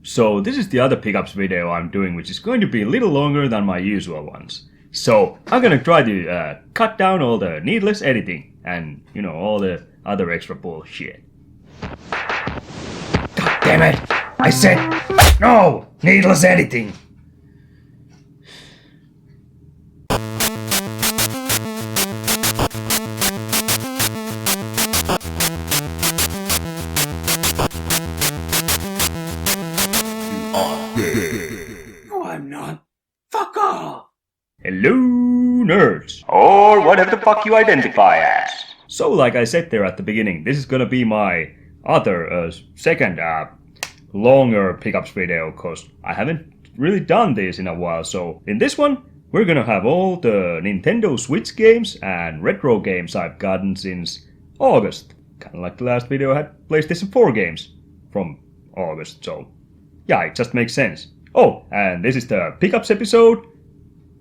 So this is the other pickups video I'm doing, which is going to be a little longer than my usual ones. So I'm gonna try to cut down all the needless editing and, you know, all the other extra bullshit. God damn it! I said no! Needless editing! No, I'm not. Fuck off! Hello, nerds! Or whatever the fuck you identify as. So, like I said there at the beginning, this is gonna be my other, second, longer pickups video, cause I haven't really done this in a while. So, in this one, we're gonna have all the Nintendo Switch games and retro games I've gotten since August. Kinda like the last video I had PlayStation 4 games from August, so yeah, it just makes sense. Oh, and this is the pickups episode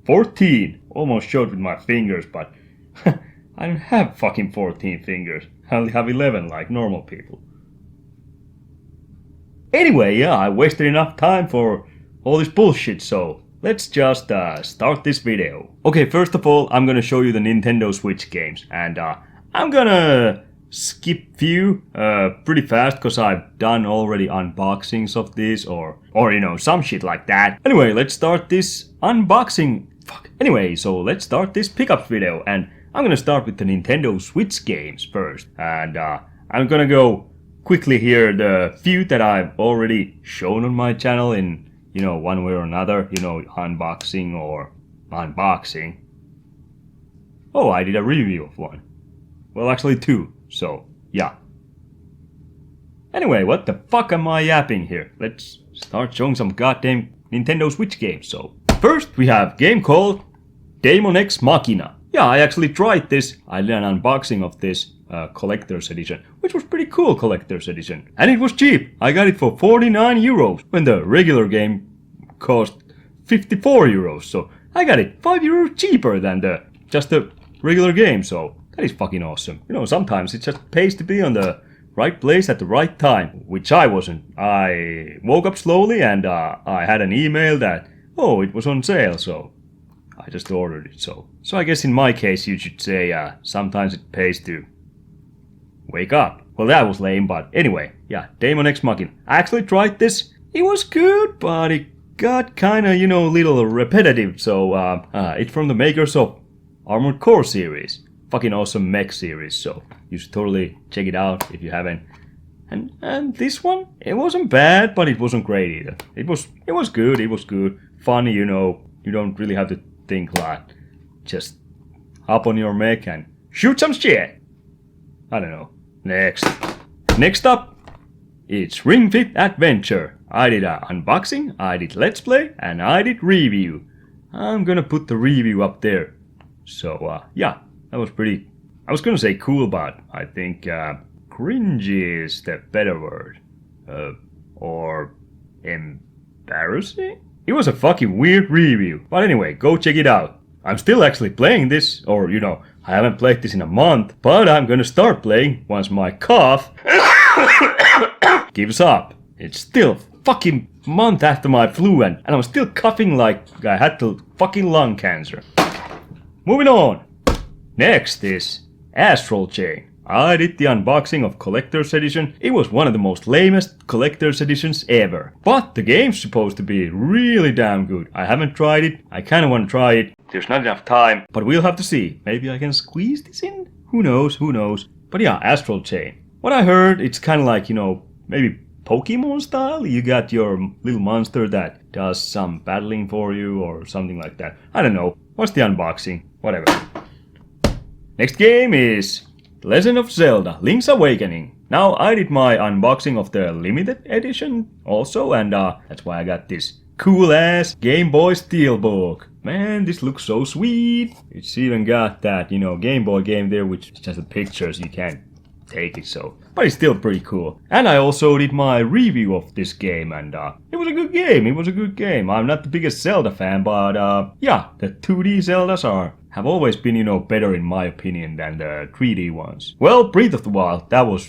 14. Almost showed with my fingers, but I don't have fucking 14 fingers. I only have 11 like normal people. Anyway, yeah, I wasted enough time for all this bullshit, so let's just start this video. Okay, first of all, I'm gonna show you the Nintendo Switch games, and I'm gonna skip few pretty fast, cause I've done already unboxings of this or you know, some shit like that. Anyway, let's start this unboxing. Anyway, so let's start this pickups video, and I'm gonna start with the Nintendo Switch games first, and I'm gonna go quickly here the few that I've already shown on my channel in, you know, one way or another, you know, unboxing or unboxing. Oh, I did a review of one. Well, actually two. So, yeah. Anyway, what the fuck am I yapping here? Let's start showing some goddamn Nintendo Switch games. So, first we have a game called Daemon X Machina. Yeah, I actually tried this. I did an unboxing of this collector's edition, which was pretty cool collector's edition. And it was cheap. I got it for 49 euros when the regular game cost 54 euros. So, I got it 5 euros cheaper than just the regular game. So, that is fucking awesome. You know, sometimes it just pays to be on the right place at the right time, which I wasn't. I woke up slowly and I had an email that, oh, it was on sale, so I just ordered it. So I guess in my case you should say sometimes it pays to wake up. Well, that was lame, but anyway, yeah, Daemon X Machina. I actually tried this. It was good, but it got kinda, you know, a little repetitive. So it's from the makers of Armored Core series. Fucking awesome mech series, so you should totally check it out if you haven't. And this one, it wasn't bad, but it wasn't great either. It was good, funny, you know. You don't really have to think a lot. Just hop on your mech and shoot some shit. I don't know. Next up, it's Ring Fit Adventure. I did an unboxing, I did let's play, and I did review. I'm gonna put the review up there. So yeah. That was pretty, I was gonna say cool, but I think cringy is the better word. Or embarrassing? It was a fucking weird review. But anyway, go check it out. I'm still actually playing this, or you know, I haven't played this in a month, but I'm gonna start playing once my cough gives up. It's still fucking month after my flu and I'm still coughing like I had the fucking lung cancer. Moving on. Next is Astral Chain. I did the unboxing of Collector's Edition. It was one of the most lamest Collector's Editions ever. But the game's supposed to be really damn good. I haven't tried it. I kinda wanna try it. There's not enough time. But we'll have to see. Maybe I can squeeze this in? Who knows? But yeah, Astral Chain. What I heard, it's kinda like, you know, maybe Pokemon style? You got your little monster that does some battling for you or something like that. I don't know. What's the unboxing? Whatever. Next game is Legend of Zelda Link's Awakening. Now I did my unboxing of the limited edition also, and that's why I got this cool ass Game Boy Steelbook. Man, this looks so sweet. It's even got that, you know, Game Boy game there, which is just the pictures, you can't take it, so. But it's still pretty cool. And I also did my review of this game, and it was a good game. I'm not the biggest Zelda fan, but yeah, the 2D Zeldas have always been, you know, better in my opinion than the 3D ones. Well, Breath of the Wild, that was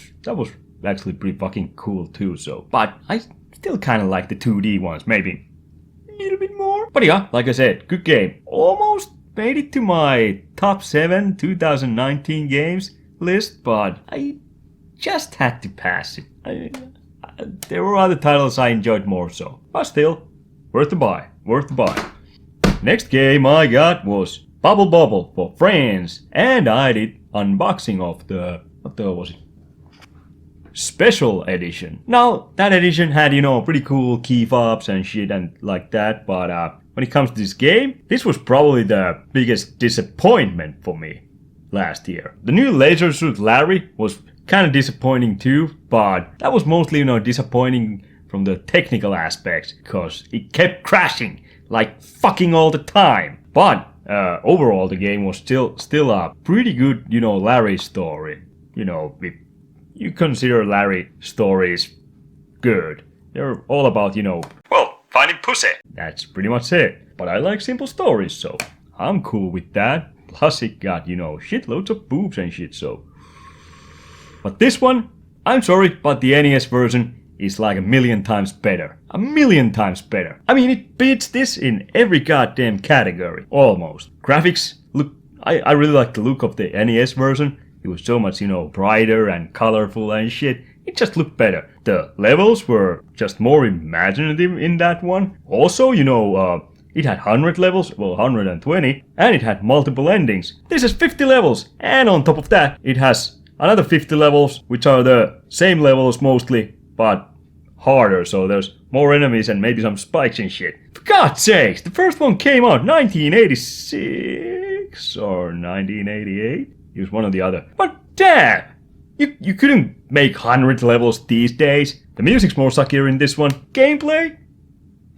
actually pretty fucking cool too, so. But I still kind of like the 2D ones, maybe a little bit more. But yeah, like I said, good game. Almost made it to my top 7 2019 games list, but I just had to pass it. There were other titles I enjoyed more so. But still, worth the buy. Next game I got was Bubble Bobble for friends. And I did unboxing of the... what the hell was it? Special edition. Now, that edition had, pretty cool key fobs and shit and like that. But when it comes to this game, this was probably the biggest disappointment for me last year. The new Laser Suit Larry was kind of disappointing too, but that was mostly, disappointing from the technical aspects, because it kept crashing like fucking all the time. But overall, the game was still a pretty good, Larry story. If you consider Larry stories good, they're all about, well, finding pussy. That's pretty much it. But I like simple stories, so I'm cool with that. Plus, it got, shitloads of boobs and shit, so. But this one, I'm sorry, but the NES version is like a million times better. A million times better. I mean, it beats this in every goddamn category. Almost. Graphics look... I really like the look of the NES version. It was so much, brighter and colorful and shit. It just looked better. The levels were just more imaginative in that one. Also, it had 100 levels, well 120, and it had multiple endings. This is 50 levels, and on top of that, it has another 50 levels, which are the same levels mostly, but harder, so there's more enemies and maybe some spikes and shit. For God's sakes, the first one came out 1986 or 1988? It was one or the other. But damn! You couldn't make 100 levels these days. The music's more suckier in this one. Gameplay?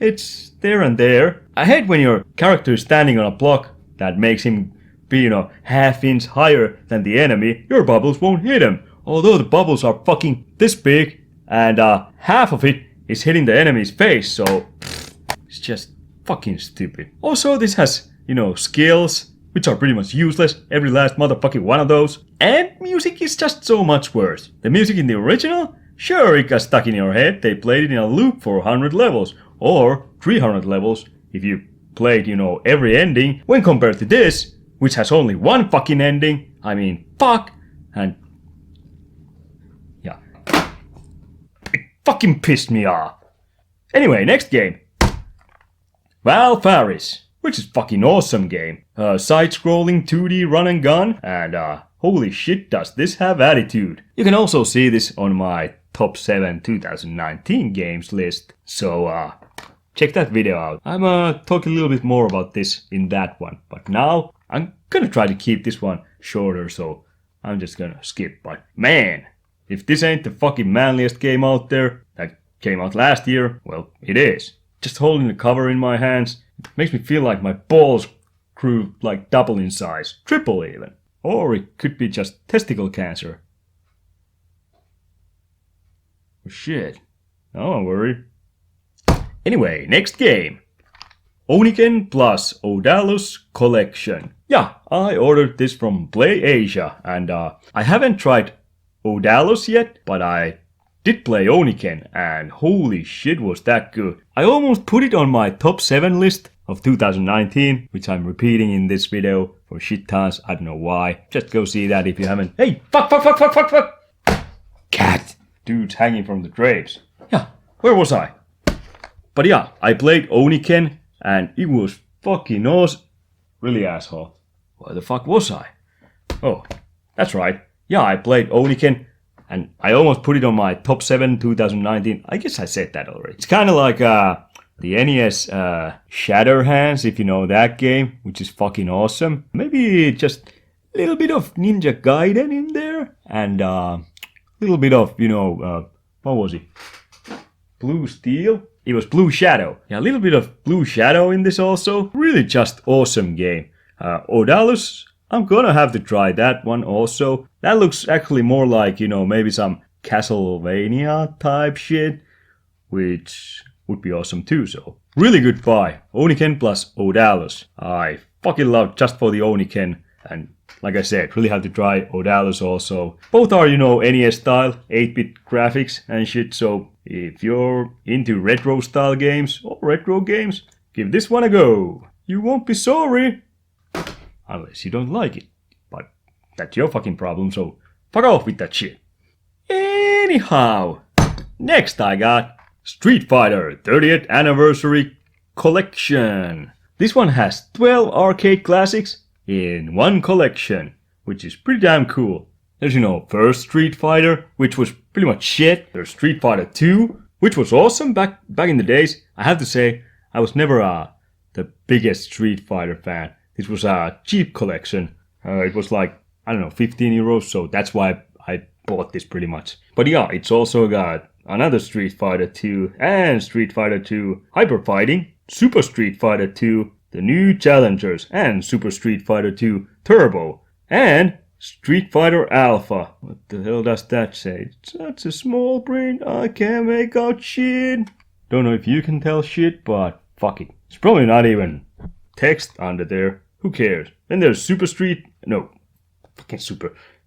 It's there and there. I hate when your character is standing on a block that makes him be, half inch higher than the enemy. Your bubbles won't hit him. Although the bubbles are fucking this big, and half of it is hitting the enemy's face, so it's just fucking stupid. Also, this has, skills, which are pretty much useless, every last motherfucking one of those. And music is just so much worse. The music in the original? Sure, it got stuck in your head. They played it in a loop for 100 levels, or 300 levels if you played, every ending, when compared to this, which has only one fucking ending. I mean, fuck, and yeah. It fucking pissed me off. Anyway, next game. Val Faris, which is fucking awesome game. Side-scrolling 2D run and gun, and holy shit does this have attitude. You can also see this on my top 7 2019 games list, so check that video out. I'm talking a little bit more about this in that one, but now I'm gonna try to keep this one shorter, so I'm just gonna skip. But man, if this ain't the fucking manliest game out there that came out last year, well, it is. Just holding the cover in my hands, it makes me feel like my balls grew like double in size, triple even. Or it could be just testicle cancer. Oh, shit. Don't worry. Anyway, next game. Oniken plus Odalus Collection. Yeah, I ordered this from Play Asia, and I haven't tried Odalus yet, but I did play Oniken, and holy shit was that good. I almost put it on my top 7 list of 2019, which I'm repeating in this video for shit tons, I don't know why. Just go see that if you haven't. Hey, fuck! Cat! Dude's hanging from the drapes. Yeah, where was I? But yeah, I played Oniken, and it was fucking awesome. Really, asshole. Where the fuck was I? Oh, that's right. Yeah, I played Oniken, and I almost put it on my top 7 2019. I guess I said that already. It's kind of like the NES Shatterhands, if you know that game, which is fucking awesome. Maybe just a little bit of Ninja Gaiden in there, and a little bit of, what was it? Blue Steel? It was Blue Shadow. Yeah, a little bit of Blue Shadow in this also. Really just awesome game. Odalus, I'm gonna have to try that one also. That looks actually more like, maybe some Castlevania type shit, which would be awesome too, so. Really good buy. Oniken plus Odalus. I fucking love just for the Oniken And like I said, really have to try Odalus also. Both are, NES style, 8-bit graphics and shit, so if you're into retro style games or retro games, give this one a go. You won't be sorry. Unless you don't like it. But that's your fucking problem, so fuck off with that shit. Anyhow, next I got Street Fighter 30th Anniversary Collection. This one has 12 arcade classics in one collection, which is pretty damn cool. There's, first Street Fighter, which was pretty much shit. There's Street Fighter 2, which was awesome back in the days. I have to say, I was never the biggest Street Fighter fan. This was a cheap collection. It was like, I don't know, 15 euros, so that's why I bought this pretty much. But yeah, it's also got another Street Fighter 2 and Street Fighter 2 Hyper Fighting, Super Street Fighter 2, the new Challengers, and Super Street Fighter 2 Turbo, and Street Fighter Alpha. What the hell does that say? Such a small brain, I can't make out shit. Don't know if you can tell shit, but fuck it. It's probably not even text under there. Who cares? Then there's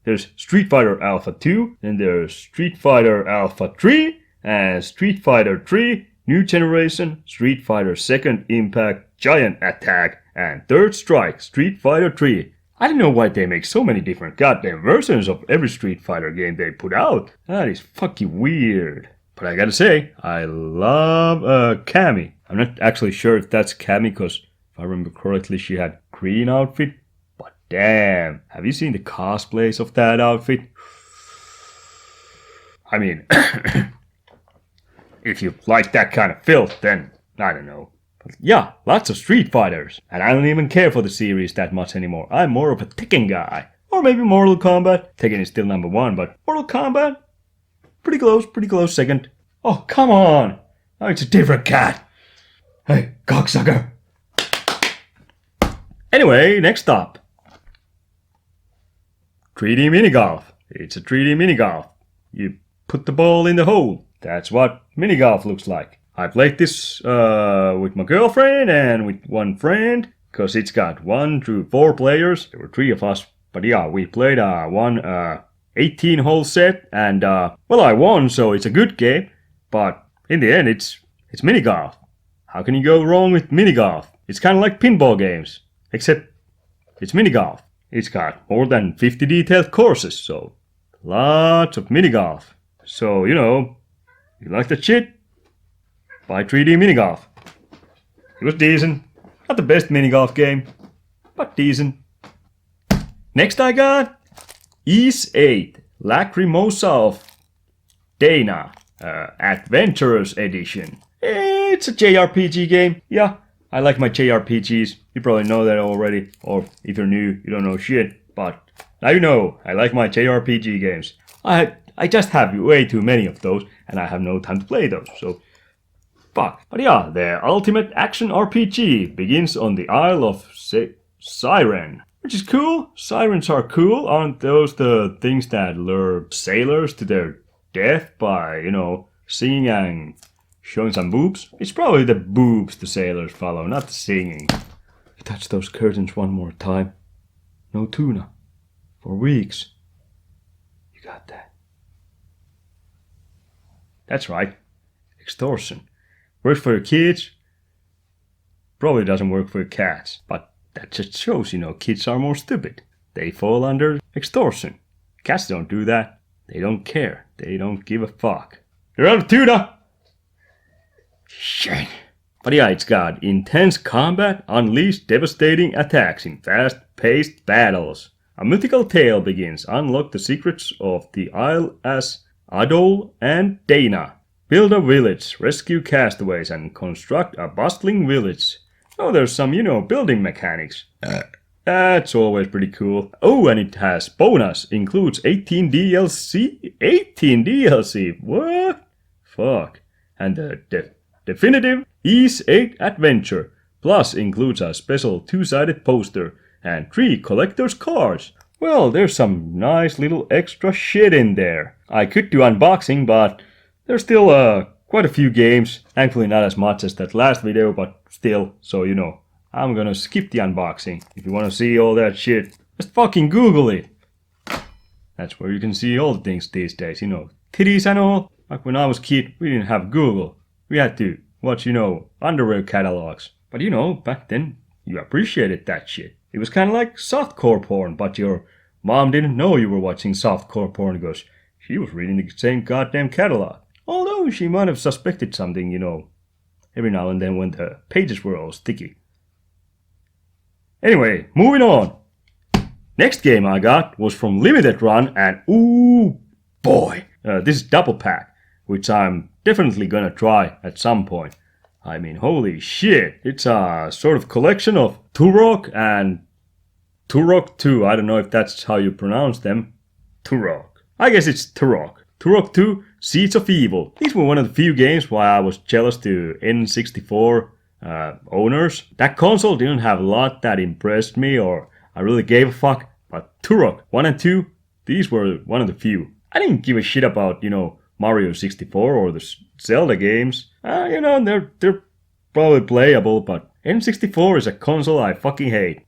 There's Street Fighter Alpha 2, then there's Street Fighter Alpha 3, and Street Fighter 3 New Generation, Street Fighter Second Impact, Giant Attack, and Third Strike, Street Fighter 3. I don't know why they make so many different goddamn versions of every Street Fighter game they put out. That is fucking weird. But I gotta say, I love Cammy. I'm not actually sure if that's Cammy, because if I remember correctly, she had green outfit. But damn, have you seen the cosplays of that outfit? I mean, if you like that kind of filth, then I don't know. But yeah, lots of Street Fighters. And I don't even care for the series that much anymore. I'm more of a Tekken guy. Or maybe Mortal Kombat. Tekken is still number one, but Mortal Kombat? Pretty close second. Oh, come on! Now it's a different cat. Hey, cocksucker. Anyway, next up. 3D mini golf. It's a 3D mini golf. You put the ball in the hole. That's what mini golf looks like. I played this with my girlfriend and with one friend, because it's got 1 through 4 players. There were 3 of us. But yeah, we played one 18-hole set, and well, I won, so it's a good game. But in the end, it's mini golf. How can you go wrong with mini golf? It's kind of like pinball games, except it's mini golf. It's got more than 50 detailed courses, so lots of mini golf. So, you like that shit? Buy 3D mini golf. It was decent. Not the best mini golf game, but decent. Next I got Ys 8 Lacrimosa of Dana Adventurers Edition. It's a JRPG game. Yeah, I like my JRPGs. You probably know that already. Or if you're new, you don't know shit. But now you know, I like my JRPG games. I just have way too many of those, and I have no time to play those, so fuck. But yeah, the ultimate action RPG begins on the Isle of Siren, which is cool. Sirens are cool. Aren't those the things that lure sailors to their death by, singing and showing some boobs? It's probably the boobs the sailors follow, not the singing. Touch those curtains one more time. No tuna. For weeks. You got that. That's right. Extortion. Works for your kids. Probably doesn't work for your cats. But that just shows, kids are more stupid. They fall under extortion. Cats don't do that. They don't care. They don't give a fuck. You're out of tuna! Shit. But yeah, it's got intense combat, unleashed devastating attacks in fast-paced battles. A mythical tale begins. Unlock the secrets of the Isle as Adol and Dana. Build a village, rescue castaways, and construct a bustling village. Oh, there's some, building mechanics. That's always pretty cool. Oh, and it has bonus. Includes 18 DLC? 18 DLC? What? Fuck. And the definitive Ys 8 adventure. Plus includes a special 2-sided poster and 3 collector's cards. Well, there's some nice little extra shit in there. I could do unboxing, but there's still quite a few games. Thankfully not as much as that last video, but still, so I'm gonna skip the unboxing. If you wanna see all that shit, Just fucking Google it. That's where you can see all the things these days, you know. Titties and all. Like when I was a kid, we didn't have Google. We had to watch, you know, underwear catalogs. But you know, back then, you appreciated that shit. It was kind of like softcore porn, but your mom didn't know you were watching softcore porn because she was reading the same goddamn catalog. Although she might have suspected something, you know, every now and then when the pages were all sticky. Anyway, moving on. Next game I got was from Limited Run, and ooh boy, this is Double Pack, which I'm definitely gonna try at some point. I mean, holy shit, it's a sort of collection of Turok and Turok 2. I don't know if that's how you pronounce them. Turok. I guess it's Turok. Turok 2, Seeds of Evil. These were one of the few games why I was jealous to N64 owners. That console didn't have a lot that impressed me or I really gave a fuck, but Turok 1 and 2, these were one of the few. I didn't give a shit about, you know, Mario 64 or the Zelda games. You know, they're probably playable, but N64 is a console I fucking hate.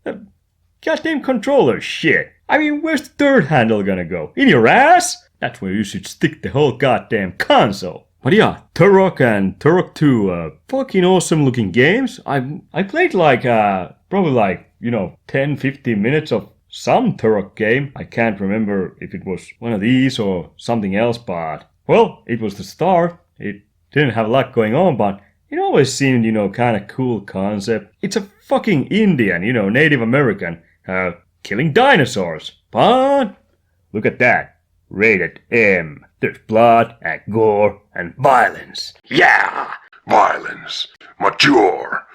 Goddamn controller shit. I mean, where's the third handle gonna go? In your ass? That's where you should stick the whole goddamn console. But yeah, Turok and Turok 2, fucking awesome looking games. I played like, probably like, you know, 10-15 minutes of some Turok game. I can't remember if it was one of these or something else, but, well, it was the start. It didn't have a lot going on, but it always seemed, you know, kind of cool concept. It's a fucking Indian, you know, Native American, killing dinosaurs. But, look at that. Rated M. There's blood and gore and violence. Yeah, violence. Mature.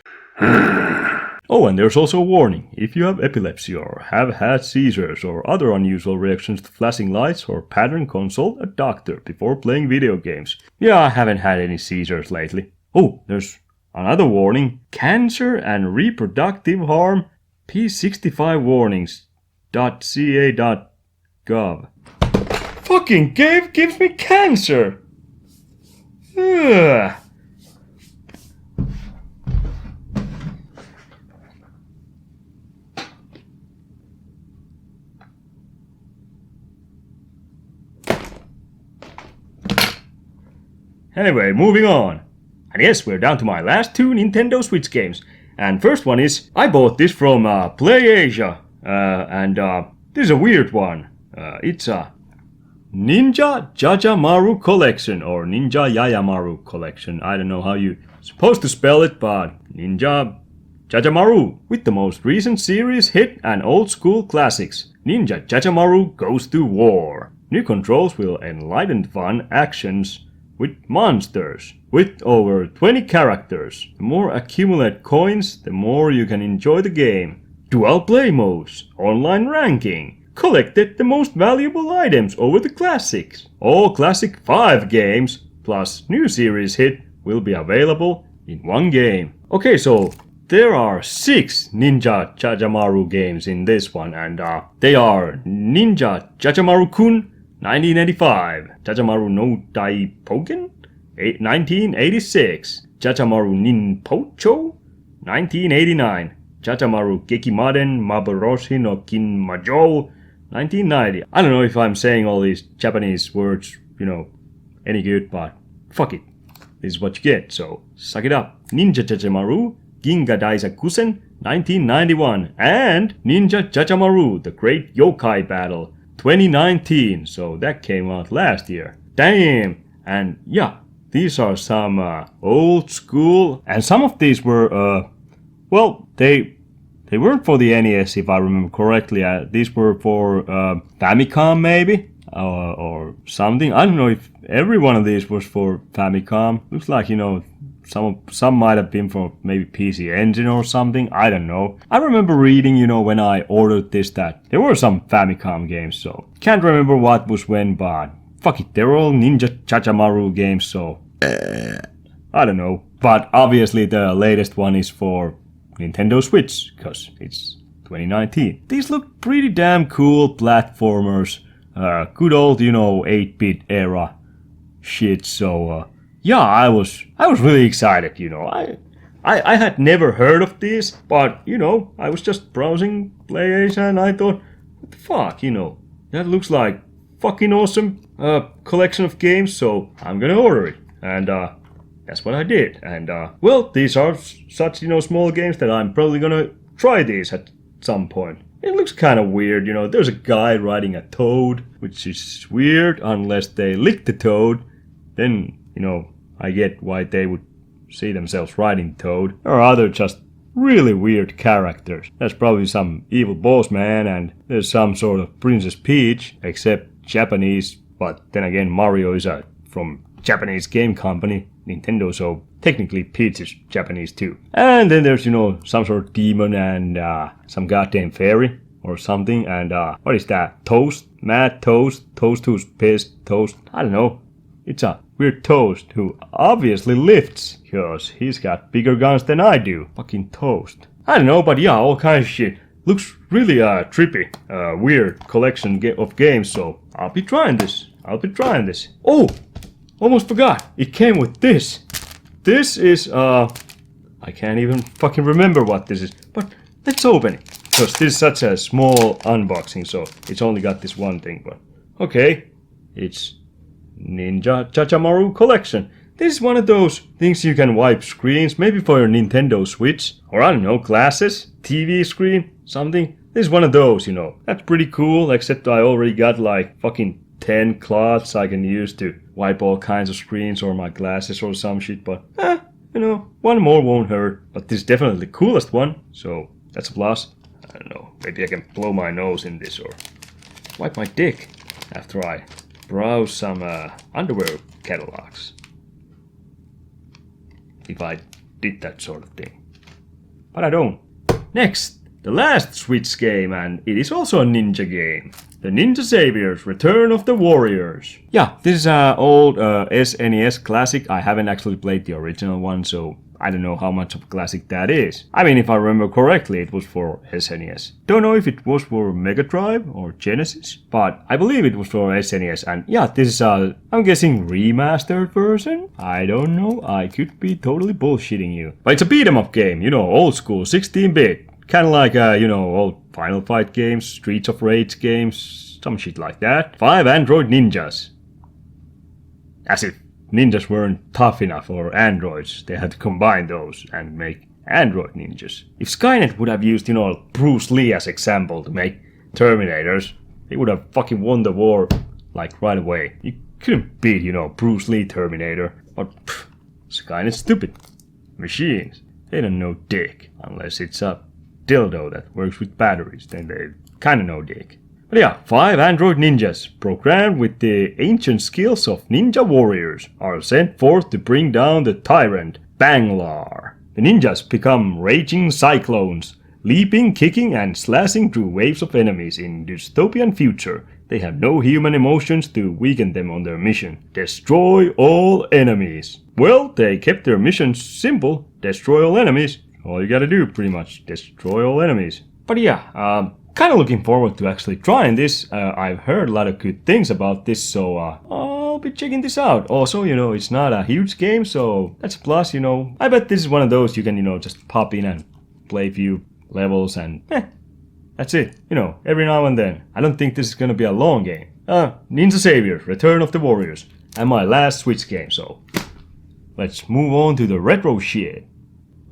Oh, and there's also a warning. If you have epilepsy or have had seizures or other unusual reactions to flashing lights or pattern, consult a doctor before playing video games. Yeah, I haven't had any seizures lately. Oh, there's another warning. Cancer and reproductive harm. P65 warnings.ca.gov. Fucking game gives me cancer! Ugh. Anyway, moving on. And yes, we're down to my last two Nintendo Switch games. And first one is, I bought this from PlayAsia. And this is a weird one. It's a Ninja Jajamaru Collection, or Ninja Yayamaru Collection. I don't know how you're supposed to spell it, but Ninja Jajamaru. With the most recent series hit and old school classics, Ninja Jajamaru goes to war. New controls will enlighten fun actions with monsters. With over 20 characters. The more accumulate coins, the more you can enjoy the game. Dual play modes, online ranking. Collected the most valuable items over the classics. All classic 5 games plus new series hit will be available in one game. Okay, so there are 6 Ninja Jajamaru games in this one, and they are Ninja Jajamaru-kun 1985, Jajamaru no Daipoken 1986, Jajamaru Ninpocho 1989, Jajamaru Gekimaden Maburoshi no Kin Majo 1990. I don't know if I'm saying all these Japanese words, you know, any good, but fuck it. This is what you get, so suck it up. Ninja Jajamaru Ginga Daisakusen 1991 and Ninja Jajamaru The Great Yokai Battle 2019, so that came out last year. Damn! And yeah, these are some old school, and some of these were, well, they weren't for the NES if I remember correctly. These were for Famicom maybe, or something. I don't know if every one of these was for Famicom. Looks like, you know, some might have been for maybe PC Engine or something. I don't know. I remember reading, you know, when I ordered this that there were some Famicom games, so can't remember what was when, but fuck it, they're all Ninja Jajamaru games, so I don't know. But obviously the latest one is for Nintendo Switch, because it's 2019. These look pretty damn cool platformers. Good old, you know, 8-bit era shit, so yeah, I was really excited, you know. I had never heard of these, but, you know, I was just browsing PlayAsia and I thought, what the fuck, you know? That looks like fucking awesome collection of games, so I'm gonna order it. And that's what I did. And well, these are such, you know, small games that I'm probably gonna try these at some point. It looks kind of weird, you know. There's a guy riding a toad, which is weird unless they lick the toad. Then, you know, I get why they would see themselves riding toad. There are other just really weird characters. There's probably some evil boss man, and there's some sort of Princess Peach, except Japanese. But then again, Mario is from Japanese game company, Nintendo, so technically Peach is Japanese too. And then there's, you know, some sort of demon and some goddamn fairy or something. And what is that? Toast? Mad Toast? Toast who's pissed? Toast? I don't know. It's a weird Toast who obviously lifts, because he's got bigger guns than I do. Fucking Toast. I don't know, but yeah, all kinds of shit. Looks really trippy. Weird collection of games, so I'll be trying this. Oh! Almost forgot. It came with this. This is, I can't even fucking remember what this is. But let's open it. Because this is such a small unboxing, so it's only got this one thing. But okay. It's Ninja Chachamaru Collection. This is one of those things you can wipe screens, maybe for your Nintendo Switch. Or I don't know, glasses, TV screen, something. This is one of those, you know. That's pretty cool, except I already got like fucking 10 cloths I can use to wipe all kinds of screens or my glasses or some shit, but you know, one more won't hurt. But this is definitely the coolest one, so that's a plus. I don't know, maybe I can blow my nose in this or wipe my dick after I browse some underwear catalogs. If I did that sort of thing. But I don't. Next, the last Switch game, and it is also a ninja game. The Ninja Saviors Return of the Warriors. Yeah, this is an old SNES classic. I haven't actually played the original one, so I don't know how much of a classic that is. I mean, if I remember correctly, it was for SNES. Don't know if it was for Mega Drive or Genesis, but I believe it was for SNES. And yeah, this is a, I'm guessing, remastered version? I don't know, I could be totally bullshitting you. But it's a beat 'em up game, you know, old school, 16-bit. Kind of like, you know, old Final Fight games, Streets of Rage games, some shit like that. 5 android ninjas. As if ninjas weren't tough enough for androids. They had to combine those and make android ninjas. If Skynet would have used, you know, Bruce Lee as example to make Terminators, they would have fucking won the war, like, right away. You couldn't beat, you know, Bruce Lee Terminator. But, Skynet's stupid. Machines, they don't know dick, unless it's a dildo that works with batteries, then they kinda know dick. But yeah, 5 android ninjas, programmed with the ancient skills of ninja warriors, are sent forth to bring down the tyrant, Banglar. The ninjas become raging cyclones, leaping, kicking, and slashing through waves of enemies in dystopian future. They have no human emotions to weaken them on their mission. Destroy all enemies. Well, they kept their mission simple, destroy all enemies. All you gotta do, pretty much, destroy all enemies. But yeah, kinda looking forward to actually trying this. I've heard a lot of good things about this, so I'll be checking this out. Also, you know, it's not a huge game, so that's a plus, you know. I bet this is one of those you can, you know, just pop in and play a few levels and that's it. You know, every now and then. I don't think this is gonna be a long game. Ninja Saviors, Return of the Warriors. And my last Switch game, so let's move on to the retro shit.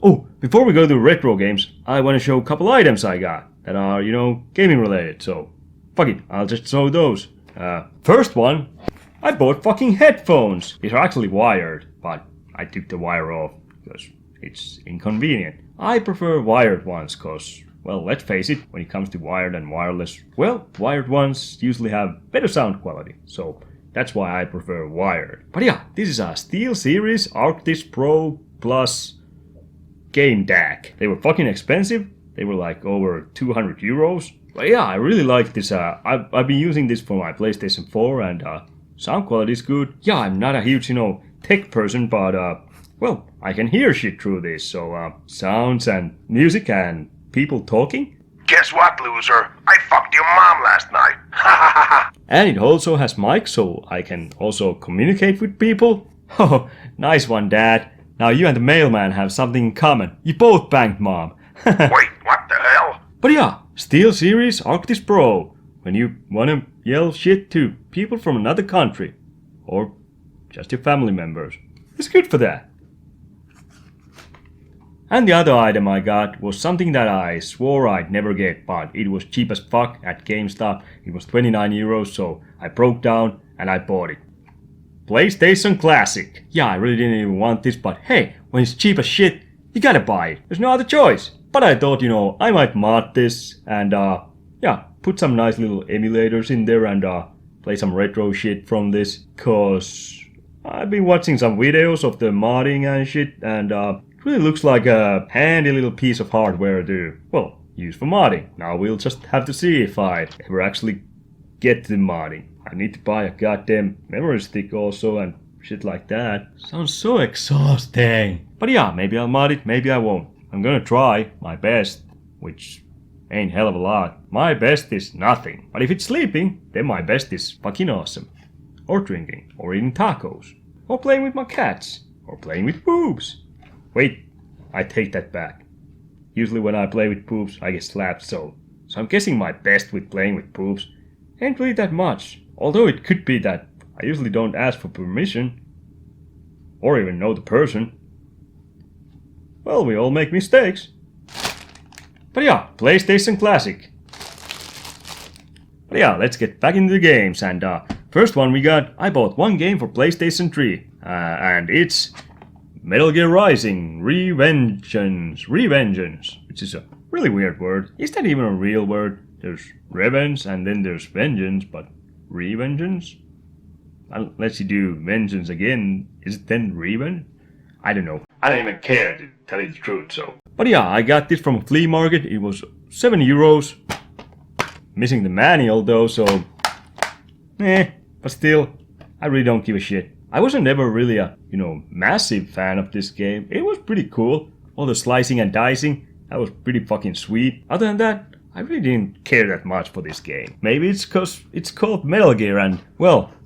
Oh, before we go to retro games, I want to show a couple items I got that are, you know, gaming related, so fuck it, I'll just show those. First one, I bought fucking headphones. These are actually wired, but I took the wire off because it's inconvenient. I prefer wired ones because, well, let's face it, when it comes to wired and wireless, well, wired ones usually have better sound quality, so that's why I prefer wired. But yeah, this is a SteelSeries ArcTIS Pro Plus game DAC. They were fucking expensive. They were like over 200 euros. But yeah, I really like this. I've been using this for my PlayStation 4 and sound quality is good. Yeah, I'm not a huge, you know, tech person, but well, I can hear shit through this. So sounds and music and people talking. Guess what, loser? I fucked your mom last night. Ha ha ha ha. And it also has mic, so I can also communicate with people. Oh, nice one, Dad. Now you and the mailman have something in common. You both banged Mom. Wait, what the hell? But yeah, SteelSeries ArcTIS Pro. when you wanna yell shit to people from another country. Or just your family members. It's good for that. And the other item I got was something that I swore I'd never get, but it was cheap as fuck at GameStop. It was 29 euros, so I broke down and I bought it. PlayStation Classic. Yeah, I really didn't even want this, but hey, when it's cheap as shit, you gotta buy it. There's no other choice. But I thought, I might mod this and, put some nice little emulators in there and, play some retro shit from this. Cause I've been watching some videos of the modding and shit, and, it really looks like a handy little piece of hardware to, use for modding. Now we'll just have to see if I ever actually get to modding. I need to buy a goddamn memory stick also and shit like that. Sounds so exhausting. But yeah, maybe I'll mod it, maybe I won't. I'm gonna try my best, which ain't hell of a lot. My best is nothing. But if it's sleeping, then my best is fucking awesome. Or drinking, or eating tacos, or playing with my cats, or playing with boobs. Wait, I take that back. Usually when I play with boobs, I get slapped, so I'm guessing my best with playing with boobs ain't really that much. Although it could be that I usually don't ask for permission, or even know the person. Well, we all make mistakes. But yeah, PlayStation Classic. But yeah, let's get back into the games, and first one we got, I bought one game for PlayStation 3, and it's Metal Gear Rising Revengeance, which is a really weird word. Is that even a real word? There's revenge and then there's vengeance, but revengeance? Unless you do vengeance again, is it then revenge? I don't know. I don't even care to tell you the truth, so. But yeah, I got this from a flea market. It was 7 euros. Missing the manual though, so. But still, I really don't give a shit. I wasn't ever really a, massive fan of this game. It was pretty cool. All the slicing and dicing, that was pretty fucking sweet. Other than that, I really didn't care that much for this game. Maybe it's cause it's called Metal Gear and,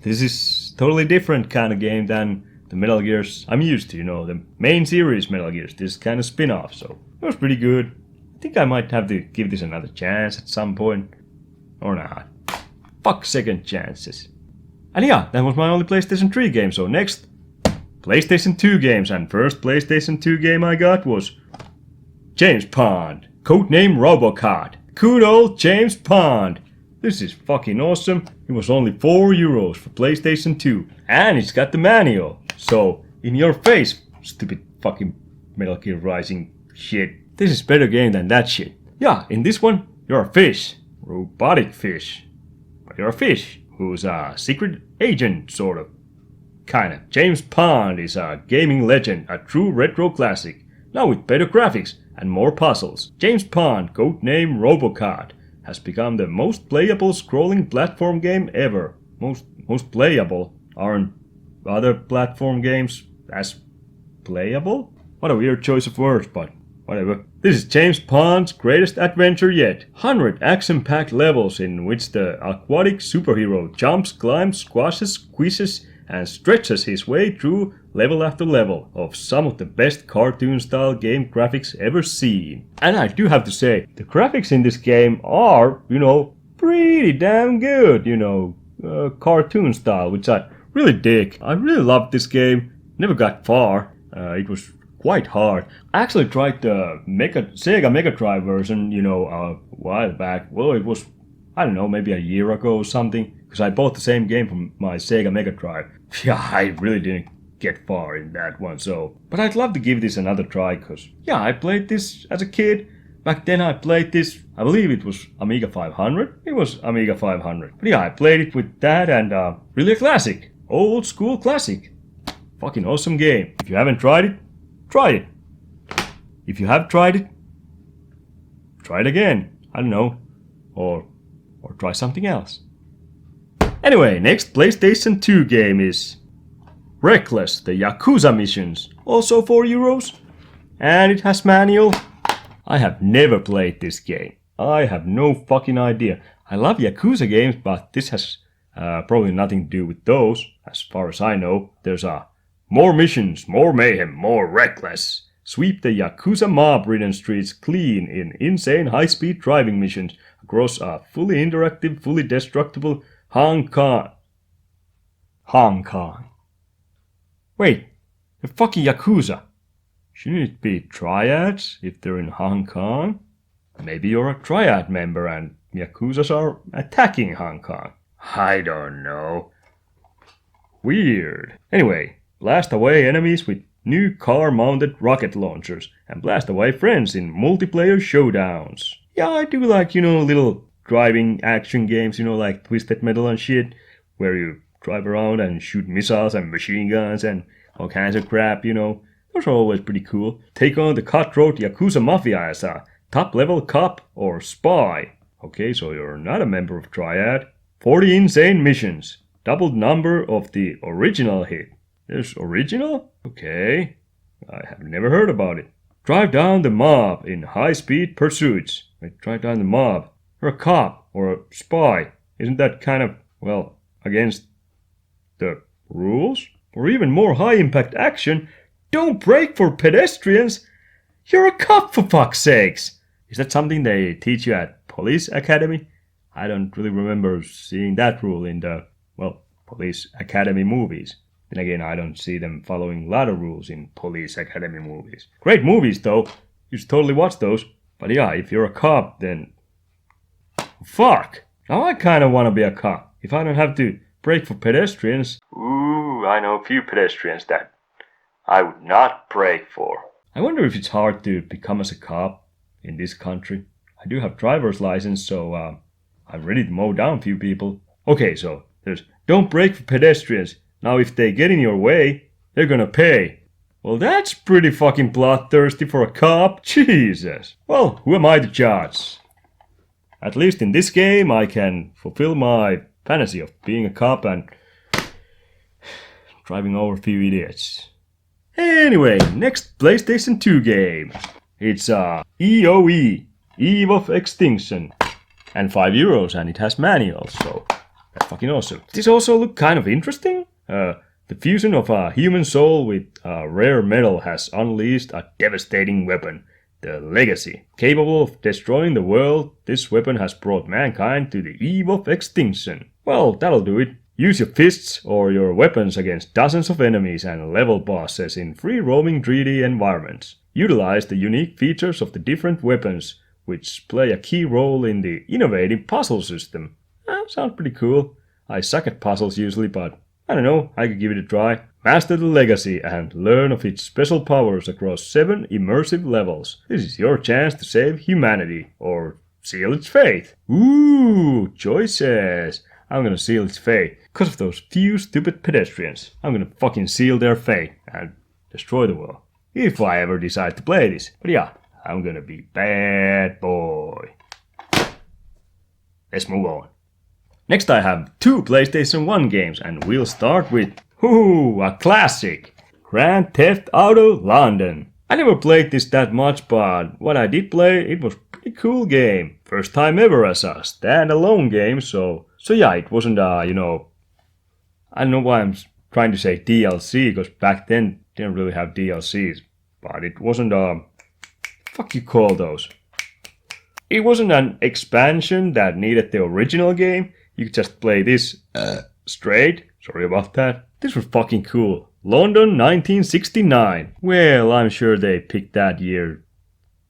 this is totally different kind of game than the Metal Gears I'm used to, the main series Metal Gears, this kind of spin-off, so it was pretty good. I think I might have to give this another chance at some point. Or not. Fuck second chances. And yeah, that was my only PlayStation 3 game, so next, PlayStation 2 games, and first PlayStation 2 game I got was James Bond, codename Robocop. Good old James Bond. This is fucking awesome. It was only 4 euros for PlayStation 2, and it's got the manual. So, in your face, stupid fucking Metal Gear Rising shit. This is better game than that shit. Yeah, in this one, you're a fish. Robotic fish. But you're a fish who's a secret agent, sort of. Kinda. James Bond is a gaming legend, a true retro classic, now with better graphics and more puzzles. James Bond, codename Robocop, has become the most playable scrolling platform game ever. Most playable? Aren't other platform games as playable? What a weird choice of words, but whatever. This is James Bond's greatest adventure yet. 100 action-packed levels in which the aquatic superhero jumps, climbs, squashes, squeezes, and stretches his way through level after level of some of the best cartoon-style game graphics ever seen. And I do have to say, the graphics in this game are, pretty damn good, cartoon style, which I really dig. I really loved this game. Never got far. It was quite hard. I actually tried the Sega Mega Drive version, a while back. Well, it was, I don't know, maybe a year ago or something, because I bought the same game from my Sega Mega Drive. Yeah, I really didn't get far in that one, so. But I'd love to give this another try, because, yeah, I played this as a kid. Back then I played this, I believe it was Amiga 500. It was Amiga 500. But yeah, I played it with that and really a classic. Old school classic. Fucking awesome game. If you haven't tried it, try it. If you have tried it, try it again. I don't know. Or try something else. Anyway, next PlayStation 2 game is Reckless, the Yakuza missions. Also 4 euros. And it has manual. I have never played this game. I have no fucking idea. I love Yakuza games, but this has probably nothing to do with those. As far as I know, there's more missions, more mayhem, more reckless. Sweep the Yakuza mob-ridden streets clean in insane high-speed driving missions across a fully interactive, fully destructible Hong Kong. Wait, the fucking Yakuza. Shouldn't it be triads if they're in Hong Kong? Maybe you're a triad member and Yakuzas are attacking Hong Kong. I don't know. Weird. Anyway, blast away enemies with new car-mounted rocket launchers and blast away friends in multiplayer showdowns. Yeah, I do like, little driving action games, like Twisted Metal and shit, where you drive around and shoot missiles and machine guns and all kinds of crap, Those are always pretty cool. Take on the cutthroat Yakuza Mafia as a top-level cop or spy. Okay, so you're not a member of Triad. 40 insane missions. Doubled number of the original hit. There's original? Okay. I have never heard about it. Drive down the mob in high-speed pursuits. Wait, drive down the mob. You're a cop or a spy. Isn't that kind of, against the rules? Or even more high-impact action, don't brake for pedestrians. You're a cop, for fuck's sakes. Is that something they teach you at police academy? I don't really remember seeing that rule in the, police academy movies. Then again, I don't see them following a lot of rules in police academy movies. Great movies, though. You should totally watch those. But yeah, if you're a cop, then... Fuck! Now I kind of want to be a cop. If I don't have to brake for pedestrians... Ooh, I know a few pedestrians that I would not brake for. I wonder if it's hard to become as a cop in this country. I do have driver's license, so I'm ready to mow down a few people. Okay, so there's don't brake for pedestrians. Now if they get in your way, they're gonna pay. Well, that's pretty fucking bloodthirsty for a cop. Jesus. Well, who am I to judge? At least in this game, I can fulfill my fantasy of being a cop and driving over a few idiots. Anyway, next PlayStation 2 game. It's EOE, Eve of Extinction. And €5, and it has manuals, so that's fucking awesome. This also look kind of interesting. The fusion of a human soul with a rare metal has unleashed a devastating weapon, the Legacy. Capable of destroying the world, this weapon has brought mankind to the eve of extinction. Well, that'll do it. Use your fists or your weapons against dozens of enemies and level bosses in free-roaming 3D environments. Utilize the unique features of the different weapons, which play a key role in the innovative puzzle system. Sounds pretty cool. I suck at puzzles usually, but I don't know, I could give it a try. Master the Legacy and learn of its special powers across 7 immersive levels. This is your chance to save humanity, or seal its fate. Ooh, choices. I'm gonna seal its fate. Because of those few stupid pedestrians. I'm gonna fucking seal their fate and destroy the world. If I ever decide to play this. But yeah, I'm gonna be bad boy. Let's move on. Next I have 2 PlayStation 1 games, and we'll start with, a classic! Grand Theft Auto London. I never played this that much, but what I did play, it was a pretty cool game. First time ever as a standalone game, so yeah, it wasn't I don't know why I'm trying to say DLC, because back then, didn't really have DLCs, but it wasn't fuck you call those? It wasn't an expansion that needed the original game. You could just play this straight. Sorry about that. This was fucking cool. London 1969. Well, I'm sure they picked that year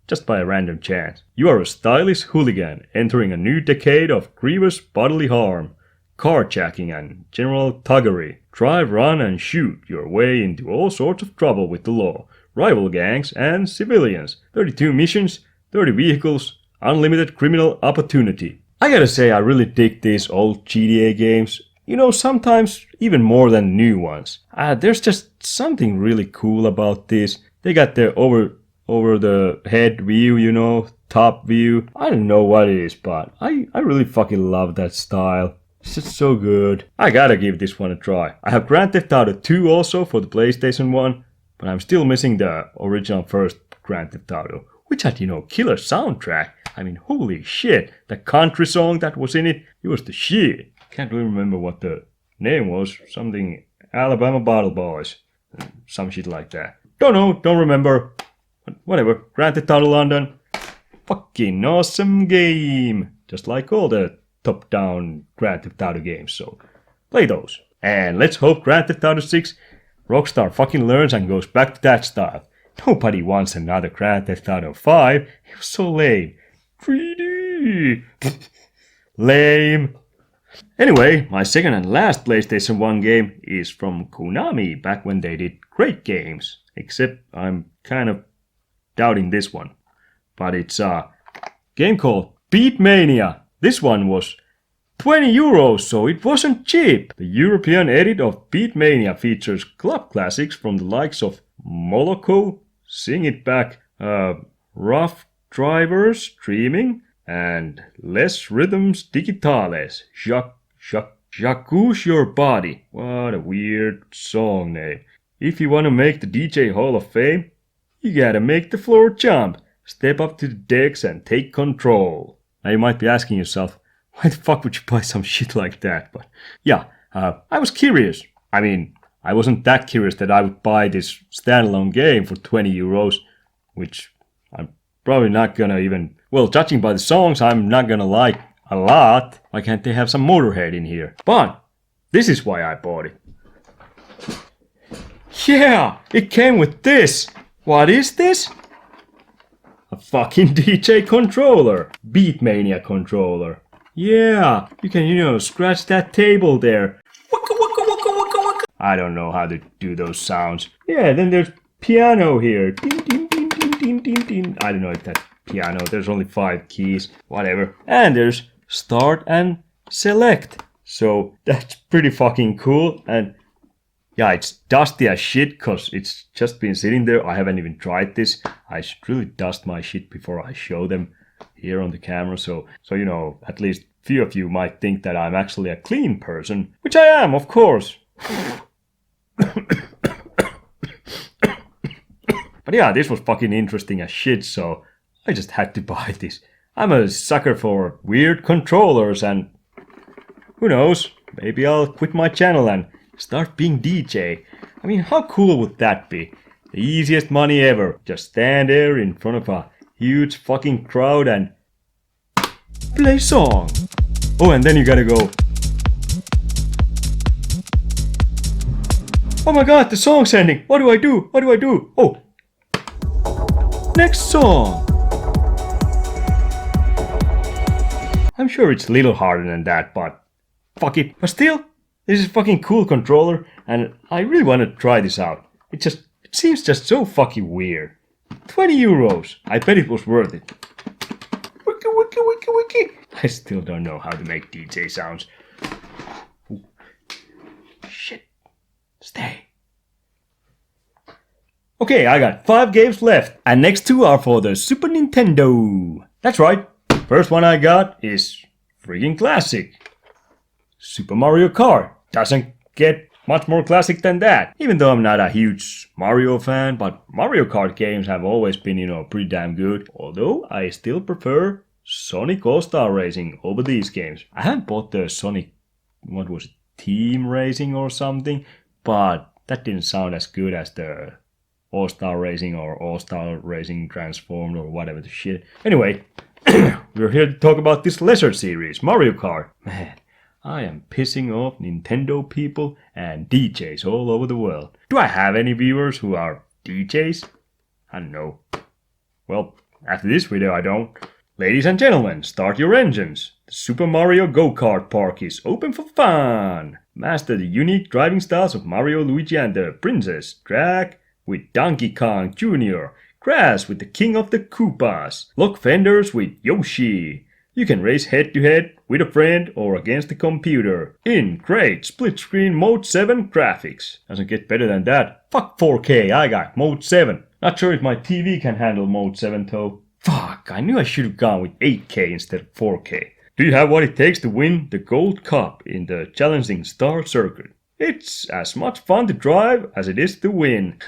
just by a random chance. You are a stylish hooligan entering a new decade of grievous bodily harm, carjacking and general thuggery. Drive, run and shoot your way into all sorts of trouble with the law, rival gangs and civilians. 32 missions, 30 vehicles, unlimited criminal opportunity. I gotta say, I really dig these old GTA games. Sometimes even more than new ones. There's just something really cool about this. They got the over the head view, top view. I don't know what it is, but I really fucking love that style. It's just so good. I gotta give this one a try. I have Grand Theft Auto 2 also for the PlayStation 1, but I'm still missing the original first Grand Theft Auto, which had, killer soundtrack. I mean, holy shit, the country song that was in it was the shit. Can't really remember what the name was, something Alabama Bottle Boys, some shit like that. Don't know, don't remember. But whatever, Grand Theft Auto London, fucking awesome game. Just like all the top-down Grand Theft Auto games, so play those. And let's hope Grand Theft Auto 6 Rockstar fucking learns and goes back to that style. Nobody wants another Grand Theft Auto 5. It was so lame. 3D. Lame. Anyway, my second and last PlayStation 1 game is from Konami, back when they did great games. Except I'm kind of doubting this one. But it's a game called Beatmania. This one was 20 euros, so it wasn't cheap. The European edit of Beatmania features club classics from the likes of Moloko, Sing It Back, Rough Drivers, Dreaming, and Les Rhythms Digitales, Jacouche Your Body. What a weird song name. If you want to make the DJ Hall of Fame, you gotta make the floor jump, step up to the decks and take control. Now you might be asking yourself, why the fuck would you buy some shit like that? But yeah, I was curious. I mean, I wasn't that curious that I would buy this standalone game for 20 euros, which I'm probably not gonna even... Well, judging by the songs, I'm not gonna like a lot. Why can't they have some Motorhead in here? But this is why I bought it. Yeah, it came with this. What is this? A fucking DJ controller. Beatmania controller. Yeah, you can, scratch that table there. Waka, waka, waka, waka, waka. I don't know how to do those sounds. Yeah, then there's piano here. Ding, ding, ding, ding, ding, ding, ding. I don't know if that's piano. There's only 5 keys. Whatever. And there's start and select. So that's pretty fucking cool. And yeah, it's dusty as shit because it's just been sitting there. I haven't even tried this. I should really dust my shit before I show them here on the camera. So at least few of you might think that I'm actually a clean person, which I am, of course. But yeah, this was fucking interesting as shit, so I just had to buy this. I'm a sucker for weird controllers, and who knows, maybe I'll quit my channel and start being DJ. I mean, how cool would that be? The easiest money ever. Just stand there in front of a huge fucking crowd and play song. Oh, and then you gotta go. Oh my god, the song's ending. What do I do? What do I do? Oh. Next song. I'm sure it's a little harder than that, but fuck it. But still, this is a fucking cool controller, and I really want to try this out. It seems just so fucking weird. 20 euros. I bet it was worth it. Wiki, wiki, wiki, wiki. I still don't know how to make DJ sounds. Ooh. Shit. Stay. Okay, I got 5 games left, and next 2 are for the Super Nintendo. That's right. First one I got is freaking classic. Super Mario Kart. Doesn't get much more classic than that. Even though I'm not a huge Mario fan, but Mario Kart games have always been, pretty damn good. Although I still prefer Sonic All-Star Racing over these games. I haven't bought the Sonic, what was it, Team Racing or something, but that didn't sound as good as the All-Star Racing or All-Star Racing Transformed or whatever the shit. Anyway, we're here to talk about this lesser series, Mario Kart. Man, I am pissing off Nintendo people and DJs all over the world. Do I have any viewers who are DJs? I don't know. Well, after this video I don't. Ladies and gentlemen, start your engines. The Super Mario Go-Kart Park is open for fun. Master the unique driving styles of Mario, Luigi and the Princess. Drag with Donkey Kong Jr. Crash with the King of the Koopas. Lock fenders with Yoshi. You can race head-to-head with a friend or against the computer. In great split-screen Mode 7 graphics. Doesn't get better than that. Fuck 4K, I got Mode 7. Not sure if my TV can handle Mode 7 though. Fuck, I knew I should have gone with 8K instead of 4K. Do you have what it takes to win the Gold Cup in the challenging Star Circuit? It's as much fun to drive as it is to win.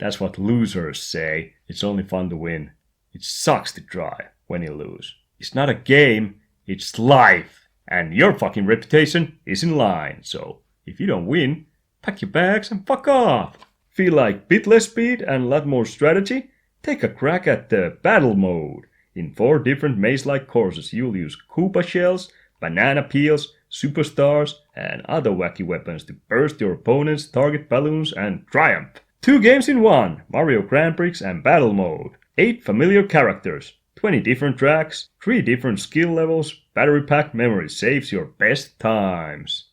That's what losers say. It's only fun to win. It sucks to drive when you lose. It's not a game, it's life. And your fucking reputation is in line. So, if you don't win, pack your bags and fuck off. Feel like bit less speed and a lot more strategy? take a crack at the battle mode. In 4 different maze-like courses, you'll use Koopa shells, banana peels, superstars, and other wacky weapons to burst your opponent's target balloons and triumph. 2 games in 1, Mario Grand Prix and battle mode. 8 familiar characters, 20 different tracks, 3 different skill levels, battery pack memory saves your best times.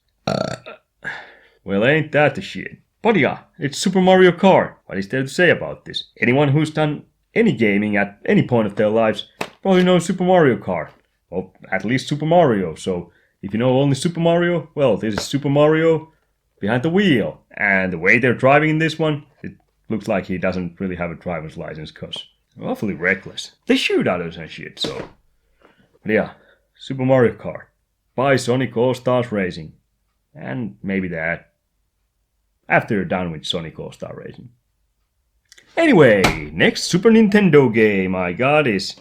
Well, ain't that the shit. But yeah, it's Super Mario Kart. What is there to say about this? Anyone who's done any gaming at any point of their lives probably knows Super Mario Kart. Well, at least Super Mario. So if you know only Super Mario, well, this is Super Mario behind the wheel. And the way they're driving in this one, it looks like he doesn't really have a driver's license, cause they're awfully reckless. They shoot others and shit, so. But yeah, Super Mario Kart. Buy Sonic All-Stars Racing. And maybe that. After you're done with Sonic All-Star Racing. Anyway, next Super Nintendo game I got is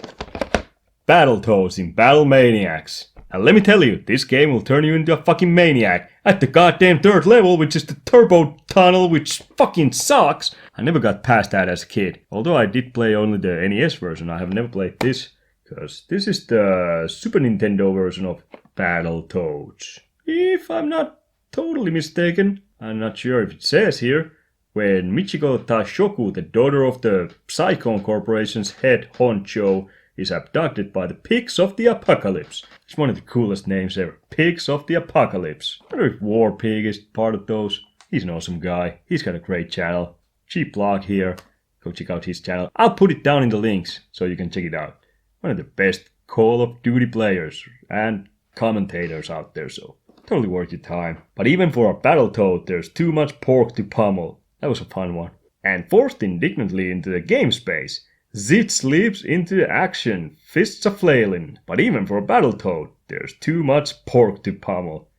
Battletoads in Battle Maniacs. And let me tell you, this game will turn you into a fucking maniac at the goddamn 3rd level, which is the turbo tunnel, which fucking sucks. I never got past that as a kid. Although I did play only the NES version, I have never played this. Because this is the Super Nintendo version of Battletoads. If I'm not totally mistaken, I'm not sure if it says here, when Michiko Taishoku, the daughter of the Psychon Corporation's head honcho, is abducted by the Pigs of the Apocalypse. It's one of the coolest names ever. Pigs of the Apocalypse. I wonder if War Pig is part of those. He's an awesome guy. He's got a great channel. Cheap blog here. Go check out his channel. I'll put it down in the links so you can check it out. One of the best Call of Duty players and commentators out there, so totally worth your time. But even for a Battletoad, there's too much pork to pummel. That was a fun one. And forced indignantly into the game space, Zitz leaps into action, fists a flailing. But even for a Battletoad, there's too much pork to pummel.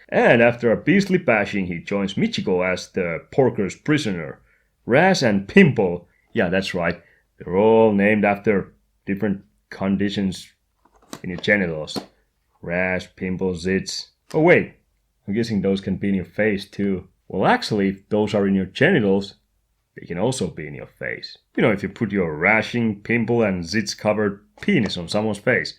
And after a beastly bashing, he joins Michiko as the porker's prisoner. Raz and Pimple, yeah, that's right, they're all named after different conditions in your genitals. Raz, Pimple, Zitz. Oh wait, I'm guessing those can be in your face too. Well, actually, if those are in your genitals, they can also be in your face. You know, if you put your rashing, pimple and zits-covered penis on someone's face,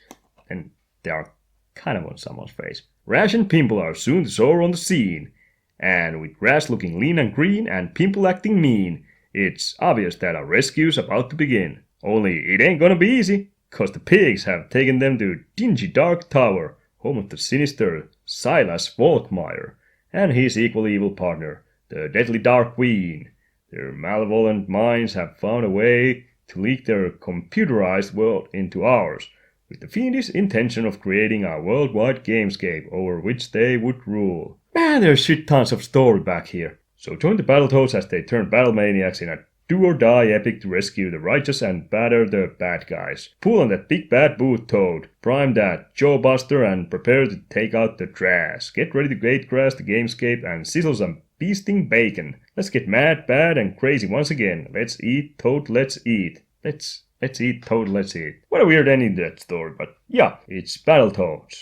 then they are kind of on someone's face. Rash and Pimple are soon to soar on the scene. And with Rash looking lean and green and Pimple acting mean, it's obvious that a rescue's about to begin. Only it ain't gonna be easy, cause the pigs have taken them to dingy dark tower, home of the sinister Silas Volkmeyer, and his equally evil partner, the deadly Dark Queen. Their malevolent minds have found a way to leak their computerized world into ours, with the fiendish intention of creating a worldwide gamescape over which they would rule. Man, there's shit tons of story back here. So join the Battletoads as they turn battle maniacs in a do-or-die epic to rescue the righteous and batter the bad guys. Pull on that big bad boot toad, prime that jawbuster and prepare to take out the trash. Get ready to gategrass the gamescape and sizzle some beasting bacon. Let's get mad, bad and crazy once again. Let's eat, Toad, let's eat. Let's eat, Toad, let's eat. What a weird ending to that story, but yeah, it's Battletoads.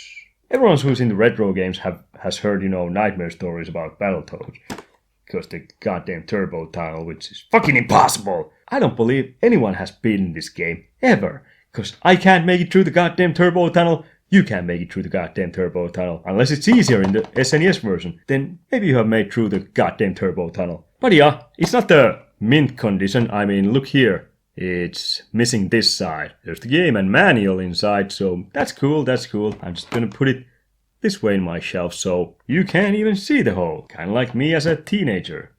Everyone who's into retro games has heard, nightmare stories about Battletoads. Because the goddamn turbo tunnel, which is fucking impossible. I don't believe anyone has beaten this game, ever. Because I can't make it through the goddamn turbo tunnel, you can't make it through the goddamn turbo tunnel. Unless it's easier in the SNES version, then maybe you have made through the goddamn turbo tunnel. But yeah, it's not the mint condition, I mean, look here. It's missing this side. There's the game and manual inside, so that's cool. I'm just gonna put it this way in my shelf so you can't even see the hole. Kinda like me as a teenager.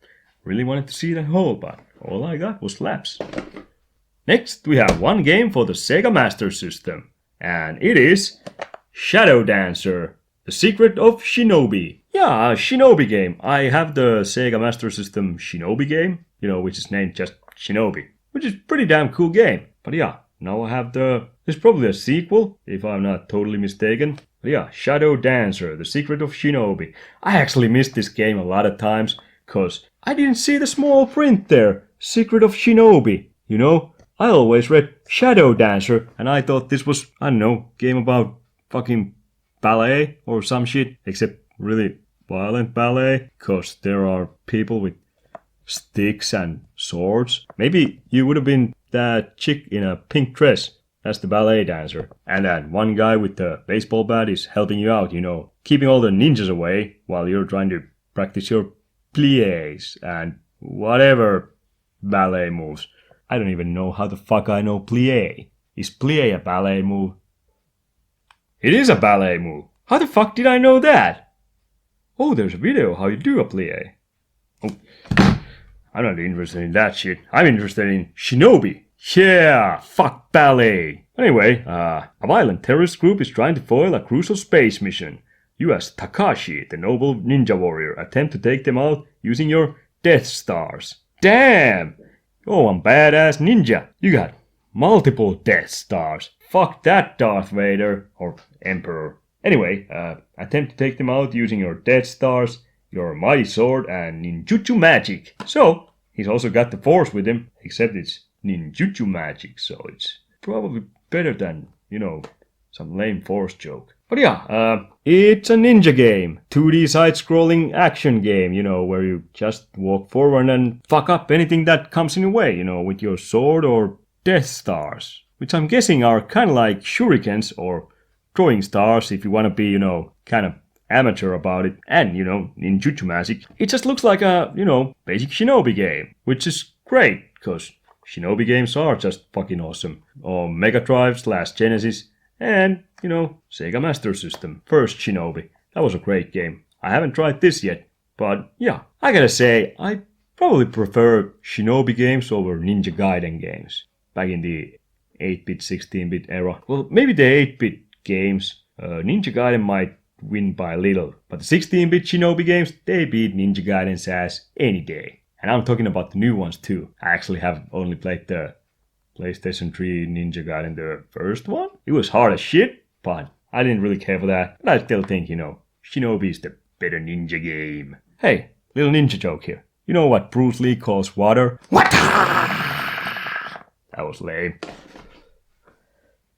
Really wanted to see the hole, but all I got was laps. Next, we have one game for the Sega Master System. And it is Shadow Dancer, The Secret of Shinobi. Yeah, a Shinobi game. I have the Sega Master System Shinobi game, which is named just Shinobi, which is a pretty damn cool game. But yeah, now I have there's probably a sequel, if I'm not totally mistaken. But yeah, Shadow Dancer, The Secret of Shinobi. I actually missed this game a lot of times, cause I didn't see the small print there, Secret of Shinobi, I always read Shadow Dancer, and I thought this was, game about fucking ballet or some shit, except really violent ballet, cause there are people with sticks and swords. Maybe you would have been that chick in a pink dress. That's the ballet dancer. And that one guy with the baseball bat is helping you out, keeping all the ninjas away while you're trying to practice your pliés and whatever ballet moves. I don't even know how the fuck I know plié. Is plié a ballet move? It is a ballet move. How the fuck did I know that? Oh, there's a video how you do a plié. Oh, I'm not interested in that shit. I'm interested in shinobi. Yeah, fuck ballet. Anyway, a violent terrorist group is trying to foil a crucial space mission. You as Takashi, the noble ninja warrior, attempt to take them out using your Death Stars. Damn! Oh, I'm badass ninja. You got multiple Death Stars. Fuck that, Darth Vader. Or Emperor. Anyway, attempt to take them out using your Death Stars, your mighty sword, and ninjutsu magic. So, he's also got the Force with him, except it's ninjutsu magic, so it's probably better than, some lame Force joke. But yeah, it's a ninja game. 2D side-scrolling action game, where you just walk forward and fuck up anything that comes in your way, with your sword or Death Stars. Which I'm guessing are kind of like shurikens or throwing stars if you want to be, kind of amateur about it. And, ninjutsu magic. It just looks like a, basic shinobi game. Which is great, because shinobi games are just fucking awesome. On Mega Drive / Genesis and, Sega Master System. First Shinobi. That was a great game. I haven't tried this yet, but yeah. I gotta say, I probably prefer shinobi games over Ninja Gaiden games. Back in the 8-bit, 16-bit era. Well, maybe the 8-bit games, Ninja Gaiden might win by a little. But the 16-bit shinobi games, they beat Ninja Gaiden's ass any day. And I'm talking about the new ones too. I actually have only played the PlayStation 3 Ninja Gaiden, the first one. It was hard as shit, but I didn't really care for that. But I still think, Shinobi is the better ninja game. Hey, little ninja joke here. You know what Bruce Lee calls water? What? That was lame.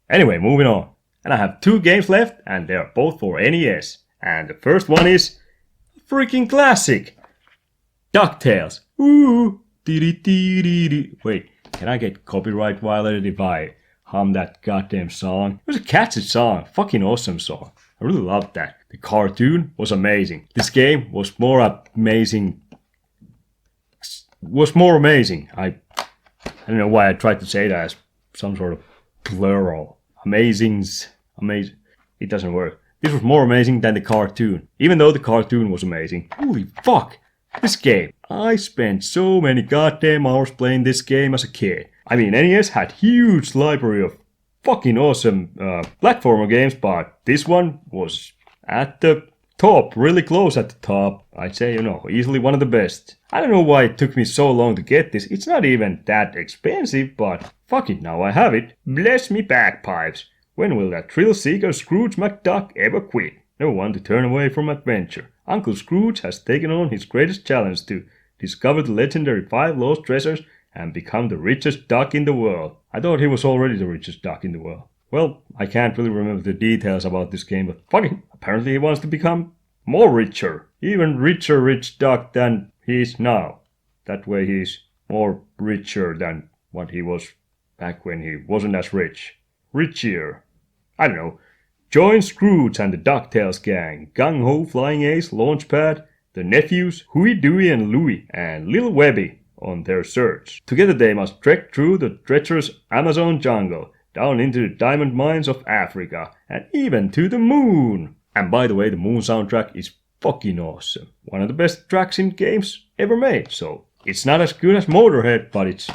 Anyway, moving on. And I have 2 games left, and they are both for NES. And the first one is a freaking classic. DuckTales. Ooh. Wait, can I get copyright violated if I hum that goddamn song? It was a catchy song. Fucking awesome song. I really loved that. The cartoon was amazing. This game was more amazing. I don't know why I tried to say that as some sort of plural. Amazing. It doesn't work. This was more amazing than the cartoon. Even though the cartoon was amazing. Holy fuck. This game. I spent so many goddamn hours playing this game as a kid. I mean, NES had huge library of fucking awesome platformer games, but this one was at the top, really close at the top. I'd say, easily one of the best. I don't know why it took me so long to get this. It's not even that expensive, but fuck it, now I have it. Bless me bagpipes. When will that thrill-seeker Scrooge McDuck ever quit? No one to turn away from adventure. Uncle Scrooge has taken on his greatest challenge to discover the legendary 5 lost treasures and become the richest duck in the world. I thought he was already the richest duck in the world. Well, I can't really remember the details about this game, but fucking, apparently he wants to become more richer. Even richer rich duck than he is now. That way he's more richer than what he was back when he wasn't as rich. Richier. I don't know. Join Scrooge and the DuckTales gang, Gung Ho Flying Ace Launchpad, the nephews Huey, Dewey and Louie, and Lil Webby on their search. Together they must trek through the treacherous Amazon jungle, down into the diamond mines of Africa, and even to the moon. And by the way, the moon soundtrack is fucking awesome. One of the best tracks in games ever made, so it's not as good as Motorhead, but it's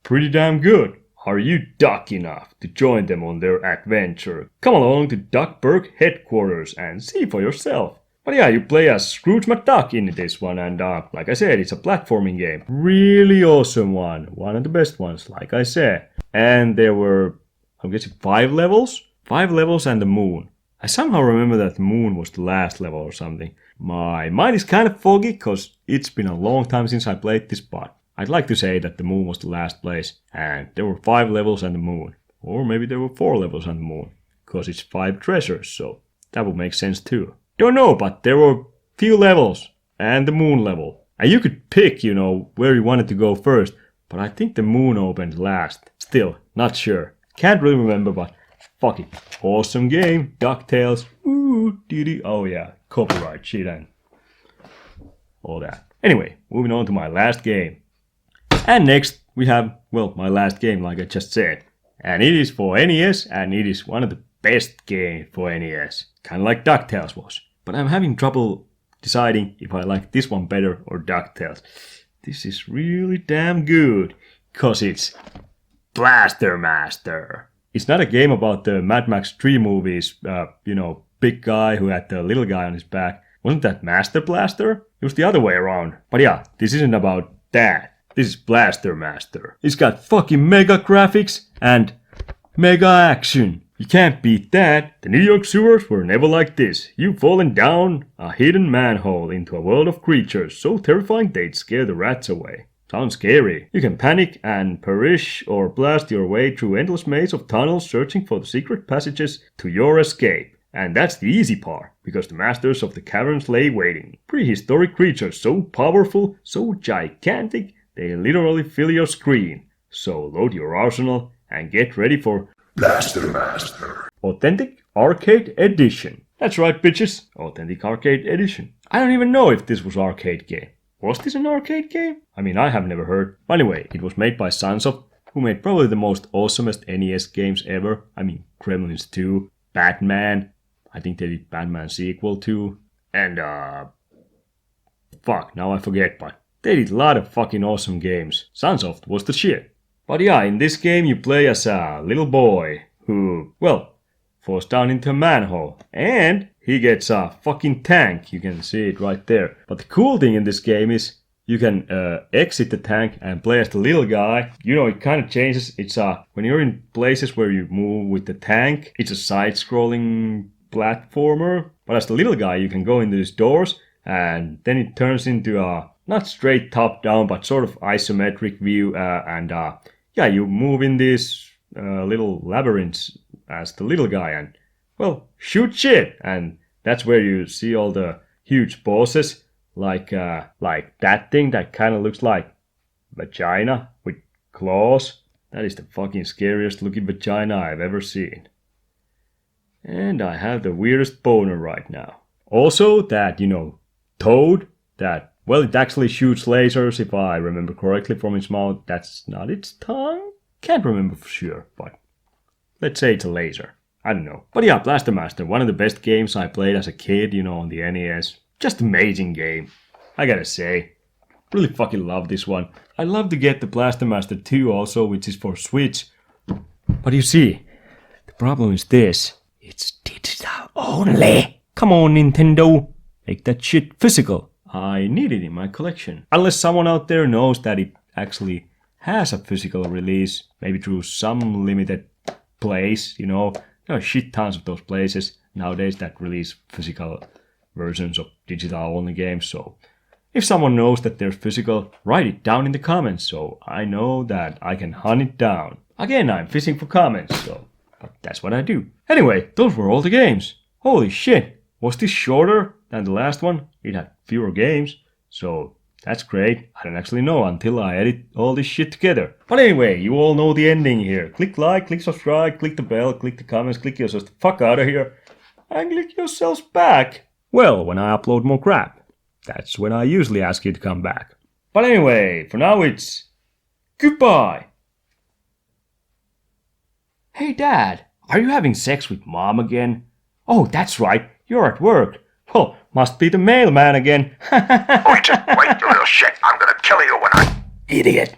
pretty damn good. Are you duck enough to join them on their adventure? Come along to Duckburg headquarters and see for yourself. But yeah, you play as Scrooge McDuck in this one, and like I said, it's a platforming game. Really awesome one. One of the best ones, like I said. And there were, I'm guessing, 5 levels? 5 levels and the moon. I somehow remember that the moon was the last level or something. My mind is kind of foggy, because it's been a long time since I played this, but I'd like to say that the moon was the last place, and there were 5 levels and the moon. Or maybe there were 4 levels and the moon, because it's 5 treasures, so that would make sense too. Don't know, but there were few levels, and the moon level. And you could pick, where you wanted to go first. But I think the moon opened last. Still, not sure. Can't really remember, but fuck it. Awesome game. DuckTales. Ooh, dee. Oh yeah, copyright shit and all that. Anyway, moving on to my last game. And next we have, well, my last game like I just said. And it is for NES and it is one of the best games for NES. Kinda like DuckTales was. But I'm having trouble deciding if I like this one better or DuckTales. This is really damn good. Cause it's Blaster Master. It's not a game about the Mad Max 3 movies, big guy who had the little guy on his back. Wasn't that Master Blaster? It was the other way around. But yeah, this isn't about that. This is Blaster Master. It's got fucking mega graphics and mega action. You can't beat that. The New York sewers were never like this. You've fallen down a hidden manhole into a world of creatures so terrifying they'd scare the rats away. Sounds scary. You can panic and perish or blast your way through endless maze of tunnels searching for the secret passages to your escape. And that's the easy part, because the masters of the caverns lay waiting. Prehistoric creatures so powerful, so gigantic, they literally fill your screen. So load your arsenal and get ready for Blaster Master. Authentic Arcade Edition. That's right, bitches. Authentic Arcade Edition. I don't even know if this was arcade game. Was this an arcade game? I mean, I have never heard. But anyway, it was made by Sunsoft, who made probably the most awesomest NES games ever. I mean, Gremlins 2, Batman. I think they did Batman sequel too. And, fuck, now I forget, but they did a lot of fucking awesome games. Sunsoft was the shit. But yeah, in this game you play as a little boy who, well, falls down into a manhole. And he gets a fucking tank. You can see it right there. But the cool thing in this game is you can exit the tank and play as the little guy. It kind of changes. It's when you're in places where you move with the tank, it's a side-scrolling platformer. But as the little guy, you can go into these doors and then it turns into a not straight top-down, but sort of isometric view. You move in these little labyrinths as the little guy and, well, shoot shit. And that's where you see all the huge bosses, like that thing that kind of looks like vagina with claws. That is the fucking scariest looking vagina I've ever seen. And I have the weirdest boner right now. Also, that, Toad, that, well, it actually shoots lasers, if I remember correctly from its mouth. That's not its tongue? Can't remember for sure, but let's say it's a laser. I don't know. But yeah, Blaster Master, one of the best games I played as a kid, on the NES. Just amazing game, I gotta say. Really fucking love this one. I'd love to get the Blaster Master 2 also, which is for Switch. But you see, the problem is this. It's digital only. Come on, Nintendo. Make that shit physical. I need it in my collection. Unless someone out there knows that it actually has a physical release. Maybe through some limited place, There are shit tons of those places nowadays that release physical versions of digital only games. So if someone knows that there's physical, write it down in the comments so I know that I can hunt it down. Again, I'm fishing for comments, so that's what I do. Anyway, those were all the games. Holy shit, was this shorter than the last one? It had fewer games, so that's great. I don't actually know until I edit all this shit together. But anyway, you all know the ending here. Click like, click subscribe, click the bell, click the comments, click yourselves the fuck out of here, and click yourselves back. Well, when I upload more crap. That's when I usually ask you to come back. But anyway, for now it's goodbye. Hey Dad, are you having sex with Mom again? Oh, that's right, you're at work. Well, must be the mailman again. Wait, the real shit. I'm gonna kill you when I... Idiot.